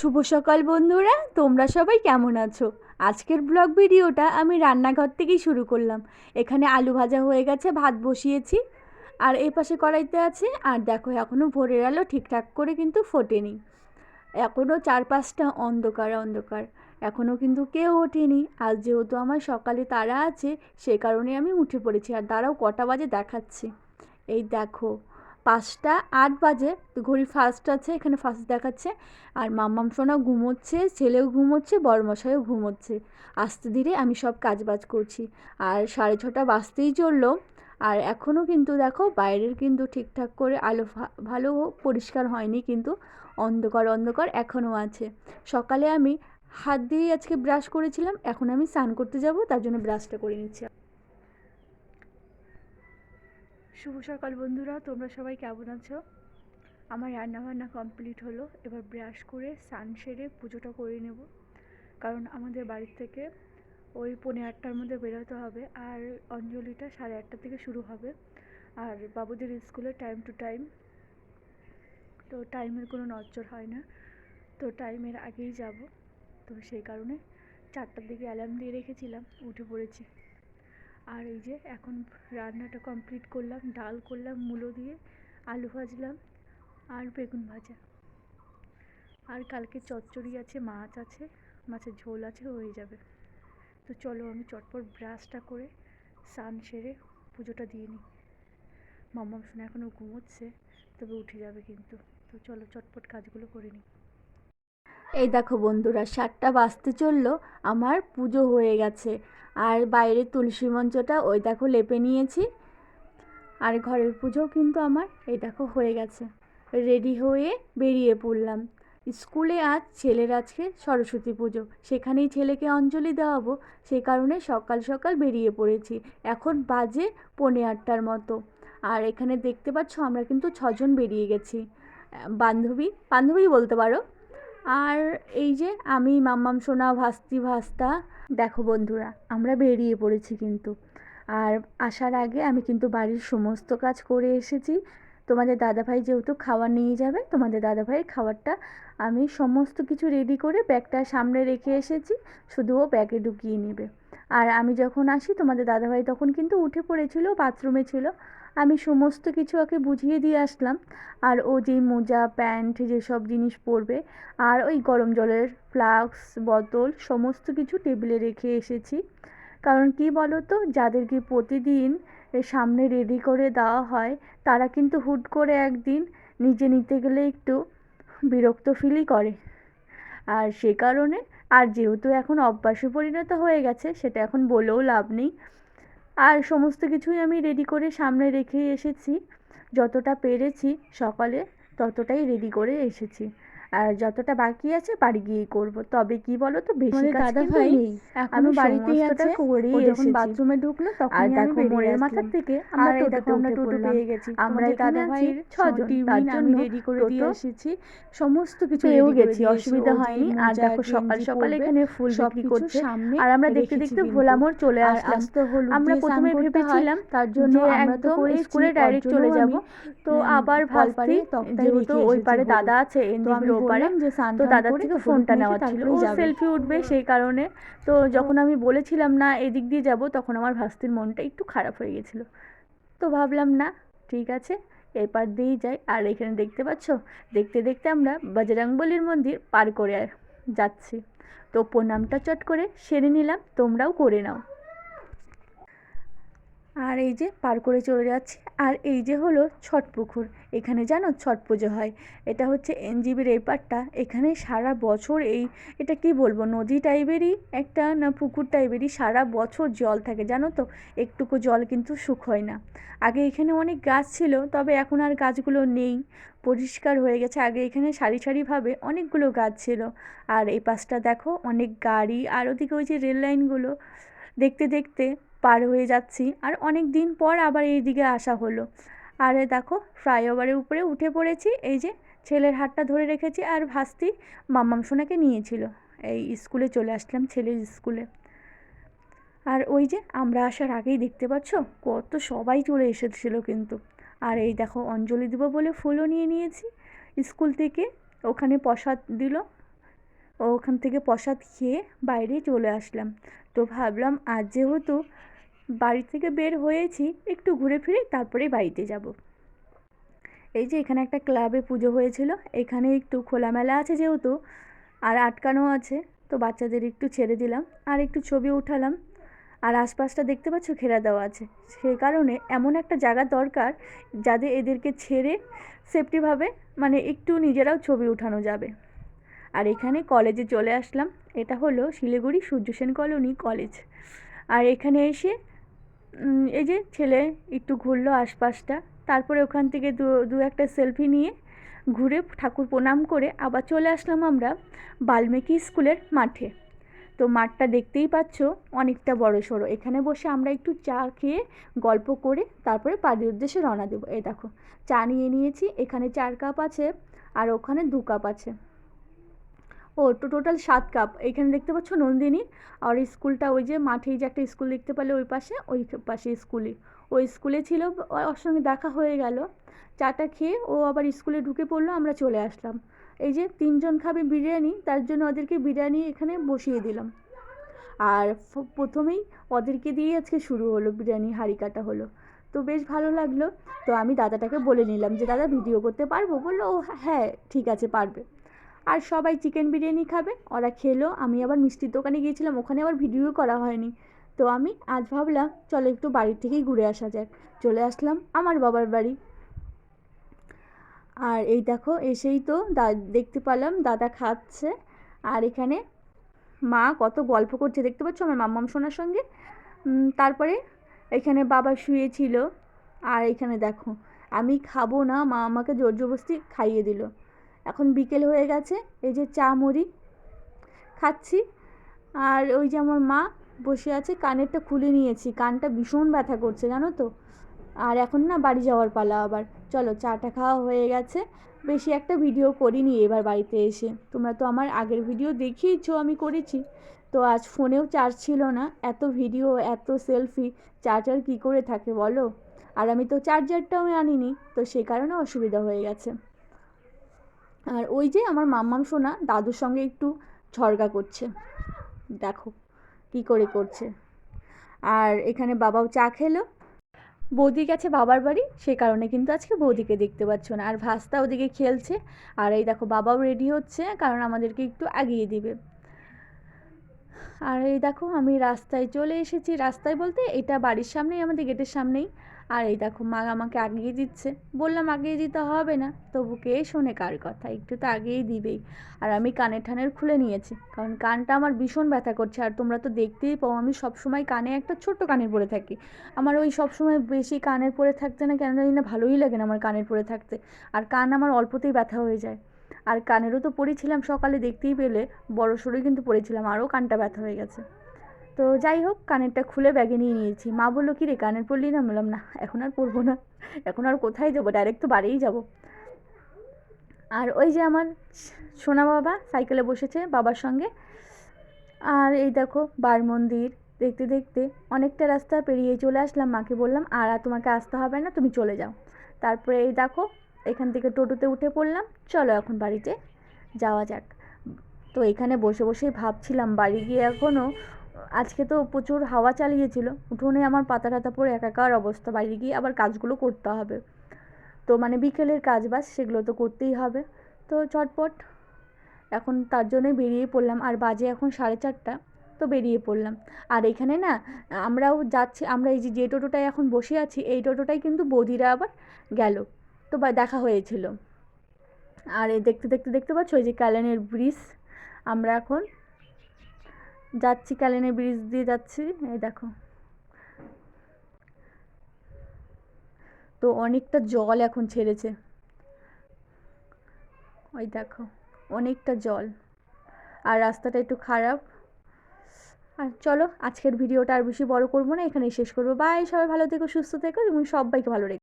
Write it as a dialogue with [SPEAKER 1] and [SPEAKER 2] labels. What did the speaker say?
[SPEAKER 1] শুভ সকাল বন্ধুরা, তোমরা সবাই কেমন আছো? আজকের ব্লগ ভিডিওটা আমি রান্নাঘর থেকেই শুরু করলাম। এখানে আলু ভাজা হয়ে গেছে, ভাত বসিয়েছি, আর এই পাশে কড়াইতে আছে। আর দেখো এখনও ভোরের আলো ঠিকঠাক করে কিন্তু ফোটেনি, এখনও চারপাশটা অন্ধকার অন্ধকার, এখনও কিন্তু কেউ ওঠেনি। আজ যেহেতু আমার সকালে তাড়া আছে, সে কারণে আমি উঠে পড়েছি। আর দাঁড়াও কটা বাজে দেখাচ্ছি, এই দেখো 5টা 8 বাজে, তো ঘড়ি ফার্স্ট আছে, এখানে ফার্স্ট দেখাচ্ছে। আর মাম্মাম সোনা ঘুমোচ্ছে, ছেলেও ঘুমোচ্ছে, বড়মশাইও ঘুমোচ্ছে। আস্তে ধীরে আমি সব কাজবাজ করছি। আর 6:30 বাজতেই চললো। আর এখনও কিন্তু দেখো বাইরের কিন্তু ঠিকঠাক করে আলো ভালো পরিষ্কার হয়নি, কিন্তু অন্ধকার অন্ধকার এখনও আছে। সকালে আমি হাত দিয়েই আজকে ব্রাশ করেছিলাম, এখন আমি স্নান করতে যাব, তার জন্য ব্রাশটা করে নিচ্ছি। শুভ সকাল বন্ধুরা, তোমরা সবাই কেমন আছো? আমার রান্নাবান্না কমপ্লিট হলো, এবার ব্রাশ করে স্নান সেরে পুজোটা করে নেব। কারণ আমাদের বাড়ির থেকে ওই 8:45টার মধ্যে বেরোতে হবে, আর অঞ্জলিটা 8:30 থেকে শুরু হবে। আর বাবুদের স্কুলে টাইম টু টাইম, তো টাইমের কোনো নড়চড় হয় না, তো টাইমের আগেই যাব। তো সেই কারণে 4টার দিকে অ্যালার্ম দিয়ে রেখেছিলাম, উঠে পড়েছি। আর এই যে এখন রান্নাটা কমপ্লিট করলাম, ডাল করলাম মূলো দিয়ে, আলু ভাজলাম আর বেগুন ভাজা, আর কালকে চচ্চড়ি আছে, মাছ আছে, মাছের ঝোল আছে, হয়ে যাবে। তো চলো আমি চটপট ব্রাশটা করে স্নান সেরে পুজোটা দিয়ে নিই। মাম্মাম শোনা এখনও ঘুমোচ্ছে, তবে উঠে যাবে কিন্তু। তো চলো চটপট কাজগুলো করে নিই। এই দেখো বন্ধুরা, 7টা বাজতে চললো, আমার পুজো হয়ে গেছে। আর বাইরের তুলসী মঞ্চটা ওই দেখো লেপে নিয়েছি, আর ঘরের পুজোও কিন্তু আমার এই দেখো হয়ে গেছে। রেডি হয়ে বেরিয়ে পড়লাম। স্কুলে আজ ছেলের আজকে সরস্বতী পুজো, সেখানেই ছেলেকে অঞ্জলি দেওয়াবো, সেই কারণে সকাল সকাল বেরিয়ে পড়েছি। এখন বাজে 8:45টার মতো। আর এখানে দেখতে পাচ্ছ আমরা কিন্তু 6জন বেরিয়ে গেছি, বান্ধবী বান্ধবী বলতে পারো। আর এই যে আমি, মাম্মাম সোনা, ভাস্তি ভাস্তা, দেখো বন্ধুরা আমরা বেরিয়ে পড়েছি কিন্তু। আর আসার আগে আমি কিন্তু বাড়ির সমস্ত কাজ করে এসেছি। তোমাদের দাদাভাই যেহেতু খাবার নিয়ে যাবে, তোমাদের দাদাভাইয়ের খাবারটা আমি সমস্ত কিছু রেডি করে ব্যাগটা সামনে রেখে এসেছি, শুধু ও ব্যাগে ঢুকিয়ে নেবে। আর আমি যখন আসি তোমাদের দাদাভাই তখন কিন্তু উঠে পড়েছিল, বাথরুমে ছিল। আমি সমস্ত কিছু ওকে বুঝিয়ে দিয়ে আসলাম। আর ও যেই মোজা প্যান্ট যেসব জিনিস পরবে, আর ওই গরম জলের ফ্লাস্ক বোতল সমস্ত কিছু টেবিলে রেখে এসেছি। কারণ কি বলো তো, যাদেরকে প্রতিদিন সামনে রেডি করে দেওয়া হয়, তারা কিন্তু হুট করে একদিন নিজে নিতে গেলে একটু বিরক্ত ফিলই করে। আর সে কারণে, আর যেহেতু এখন অভ্যাসে পরিণত হয়ে গেছে, সেটা এখন বলেও লাভ নেই। আর সমস্ত কিছুই আমি রেডি করে সামনে রেখে এসেছি, যতটা পেরেছি সকালে ততটাই রেডি করে এসেছি। আর যতটা বাকি আছে বাড়ি গিয়েই করব। তবে কি বলো তো, বেশি কাজ কিন্তু নেই, এখনো বাড়িতেই আছে, করেই যখন বাথরুমে ঢুকলো তখন। আর দেখো মোড়ের মাথার থেকে আমরা টোটো পেয়ে গেছি। আমরা দাদাভাইয়ের 6জন, তার জন্য রেডি করে দিয়ে এসেছি, সমস্ত কিছু পেয়েও গেছি, অসুবিধা হয়নি। আর দেখো সকাল সকাল এখানে ফুল বিক্রি করছে, আর আমরা দেখতে দেখতে ভোলা মোড় চলে আসলাম। আমরা প্রথমে ভেবেছিলাম তার জন্য একদম স্কুলে ডাইরেক্ট চলে যাব, তো আবার ভাবছি যেহেতু ওই পারে দাদা আছে, এনজিপির ওপারে, তো দাদার থেকে ফোনটা নেওয়ার ছিল, ও সেলফি উঠবে সেই কারণে। তো যখন আমি বলেছিলাম না এদিক দিয়ে যাব, তখন আমার ভাস্তির মনটা একটু খারাপ হয়ে গেছিলো। তো ভাবলাম না, ঠিক আছে এপার দিয়েই যাই। আর এখানে দেখতে পাচ্ছ, দেখতে দেখতে আমরা বজরংবলীর মন্দির পার করে যাচ্ছি। তো প্রণামটা চট করে সেরে নিলাম, তোমরাও করে নাও। আর এই যে পার করে চলে যাচ্ছি। আর এই যে হলো ছট পুকুর, এখানে জানো ছট পুজো হয়। এটা হচ্ছে এনজিবির এই পারটা, এখানে সারা বছর এটা কি বলবো, নদী টাইপেরই একটা, না পুকুর টাইপেরই, সারা বছর জল থাকে জানো তো, একটুকু জল কিন্তু শুকোয় না। আগে এখানে অনেক গাছ ছিল, তবে এখন আর গাছগুলো নেই, পরিষ্কার হয়ে গেছে। আগে এখানে সারি সারিভাবে অনেকগুলো গাছ ছিল। আর এই পাশটা দেখো অনেক গাড়ি, আর ওদিকে ওই যে রেল লাইনগুলো দেখতে দেখতে পার হয়ে যাচ্ছি। আর অনেক দিন পর আবার এই দিকে আসা হলো। আর দেখো ফ্লাইওভারের উপরে উঠে পড়েছি, এই যে ছেলের হাতটা ধরে রেখেছি, আর ভাস্তি মাম্মাম সোনাকে নিয়েছিল, এই স্কুলে চলে আসলাম, ছেলের স্কুলে। আর ওই যে আমরা আসার আগেই দেখতে পাচ্ছ কত সবাই চলে এসেছিলো কিন্তু। আর এই দেখো অঞ্জলি দেবো বলে ফুলও নিয়ে নিয়েছি স্কুল থেকে, ওখানে প্রসাদ দিল, ওখান থেকে প্রসাদ খেয়ে বাইরে চলে আসলাম। তো ভাবলাম আজ যেহেতু বাড়ি থেকে বের হয়েছি, একটু ঘুরে ফিরে তারপরে বাড়িতে যাব। এই যে এখানে একটা ক্লাবে পুজো হয়েছিল, এখানে একটু খোলামেলা আছে যেহেতু আর আটকানো আছে, তো বাচ্চাদের একটু ছেড়ে দিলাম আর একটু ছবি উঠালাম। আর আশপাশটা দেখতে পাচ্ছ ঘেরা দেওয়া আছে, সেই কারণে এমন একটা জায়গা দরকার যাতে এদেরকে ছেড়ে সেফটিভাবে মানে একটু নিজেরাও ছবি উঠানো যাবে। আর এখানে কলেজে চলে আসলাম, এটা হলো শিলিগুড়ি সূর্য সেন কলোনি কলেজ। আর এখানে এসে এই যে ছেলে একটু ঘুরলো আশপাশটা, তারপরে ওখান থেকে দু একটা সেলফি নিয়ে ঘুরে ঠাকুর প্রণাম করে আবার চলে আসলাম আমরা বাল্মীকি স্কুলের মাঠে। তো মাঠটা দেখতেই পাচ্ছ অনেকটা বড় সড়ো, এখানে বসে আমরা একটু চা খেয়ে গল্প করে তারপরে বাড়ির উদ্দেশ্যে রওনা দেবো। এই দেখো চা নিয়ে নিয়েছি, এখানে 4 কাপ আছে আর ওখানে 2 কাপ আছে, টোটাল 7 কাপ। এখানে দেখতে পাচ্ছ নন্দিনী আর স্কুলটা ওই যে মাঠেই যে একটা স্কুল দেখতে পেলে ওই পাশে ওই স্কুলে ছিল, ওর সঙ্গে দেখা হয়ে গেল। চাটা খেয়ে ও আবার স্কুলে ঢুকে পড়লো, আমরা চলে আসলাম। এই যে 3 জন খাবে বিরিয়ানি, তার জন্য ওদেরকে বিরিয়ানি এখানে বসিয়ে দিলাম। আর প্রথমেই ওদেরকে দিয়ে আজকে শুরু হলো, বিরিয়ানি হাঁড়ি কাটা হলো। তো বেশ ভালো লাগলো। তো আমি দাদাটাকে বলে নিলাম যে দাদা ভিডিও করতে পারবো? বললো ও হ্যাঁ ঠিক আছে পারবে। আর সবাই চিকেন বিরিয়ানি খাবে, ওরা খেলো। আমি আবার মিষ্টির দোকানে গিয়েছিলাম, ওখানে আবার ভিডিও করা হয়নি। তো আমি আজ ভাবলাম চলো একটু বাড়ির থেকেই ঘুরে আসা যাক, চলে আসলাম আমার বাবার বাড়ি। আর এই দেখো এসেই তো দেখতে পেলাম দাদা খাচ্ছে, আর এখানে মা কত গল্প করছে দেখতে পাচ্ছ আমার মাম্মাম সোনার সঙ্গে। তারপরে এখানে বাবা শুয়েছিল। আর এখানে দেখো আমি খাবো না, মা আমাকে জোর জবরদস্তি খাইয়ে দিল। এখন বিকেল হয়ে গেছে, এই যে চা মুড়ি খাচ্ছি। আর ওই যে আমার মা বসে আছে, কানেরটা খুলে নিয়েছি, কানটা ভীষণ ব্যথা করছে জানো তো। আর এখন না বাড়ি যাওয়ার পালা আবার। চলো চাটা খাওয়া হয়ে গেছে, বেশি একটা ভিডিও করিনি এবার বাড়িতে এসে। তোমরা তো আমার আগের ভিডিও দেখিয়েছো আমি করেছি। তো আজ ফোনেও চার্জ ছিল না, এত ভিডিও এত সেলফি চার্জার কী করে থাকে বলো। আর আমি তো চার্জারটাও আনিনি, তো সে কারণে অসুবিধা হয়ে গেছে। আর ওই যে আমার মাম্মাম সোনা দাদুর সঙ্গে একটু ঝগড়া করছে, দেখো কি করে করছে। আর এখানে বাবাও চা খেলো। বৌদি গেছে বাবার বাড়ি, সে কারণে কিন্তু আজকে বৌদিকে দেখতে পাচ্ছ না। আর ভাস্তা ওদিকে খেলছে। আর এই দেখো বাবাও রেডি হচ্ছে, কারণ আমাদেরকে একটু আগিয়ে দিবে। আর এই দেখো আমি রাস্তায় চলে এসেছি, রাস্তায় বলতে এটা বাড়ির সামনেই, আমাদের গেটের সামনেই। আর এই দেখো মা আমাকে আগিয়ে দিচ্ছে, বললাম আগিয়ে দিতে হবে না, তবু কে শোনে কার কথা, একটু তো আগেই দিবেই। আর আমি কানের ঠানের খুলে নিয়েছি, কারণ কানটা আমার ভীষণ ব্যথা করছে। আর তোমরা তো দেখতেই পাও আমি সবসময় কানে একটা ছোট্ট কানের পরে থাকি। আমার ওই সবসময় বেশি কানের পরে থাকতে না কেন জানি না ভালোই লাগে না আমার কানের পরে থাকতে। আর কান আমার অল্পতেই ব্যথা হয়ে যায়। আর কানেরও তো পরেছিলাম সকালে, দেখতেই পেলে বড় সড়োই কিন্তু পরেছিলাম, আরও কানটা ব্যথা হয়ে গেছে। তো যাই হোক কানেরটা খুলে ব্যাগে নিয়ে নিয়েছি। মা বললো কি রে কানের পরলি না? বললাম না এখন আর পরবো না, এখন আর কোথায় যাবো, ডাইরেক্ট তো বাড়িই যাবো। আর ওই যে আমার সোনা বাবা সাইকেলে বসেছে বাবার সঙ্গে। আর এই দেখো বার মন্দির দেখতে দেখতে অনেকটা রাস্তা পেরিয়ে চলে আসলাম। মাকে বললাম আর তোমাকে আসতে হবে না, তুমি চলে যাও। তারপরে এই দেখো এখান থেকে টোটোতে উঠে পড়লাম, চলো এখন বাড়িতে যাওয়া যাক। তো এখানে বসে বসেই ভাবছিলাম বাড়ি গিয়ে এখনও, আজকে তো প্রচুর হাওয়া চালিয়েছিল, উঠোনে আমার পাতা টাতা পড়ে একাকার অবস্থা, বাড়ি গিয়ে আবার কাজগুলো করতে হবে। তো মানে বিকেলের কাজ বাজ সেগুলো তো করতেই হবে। তো চটপট এখন তার জন্যই বেরিয়ে পড়লাম। আর বাজে এখন 4:30, তো বেরিয়ে পড়লাম। আর এখানে না আমরাও যাচ্ছি, আমরা এই যে টোটোটায় এখন বসে আছি এই টোটোটাই কিন্তু বৌদিরা আবার গেল, তো দেখা হয়েছিল। আর এই দেখতে দেখতে দেখতে পাচ্ছ ওই যে ক্যালেনের ব্রিজ, আমরা এখন যাচ্ছি ক্যালেনের ব্রিজ দিয়ে যাচ্ছি। এই দেখো তো অনেকটা জল এখন ছেড়েছে, ওই দেখো অনেকটা জল। আর রাস্তাটা একটু খারাপ। আর চলো আজকের ভিডিওটা আর বেশি বড় করবো না, এখানেই শেষ করবো। বাই, সবাই ভালো থেকো সুস্থ থেকো এবং সবাইকে ভালো রেখো।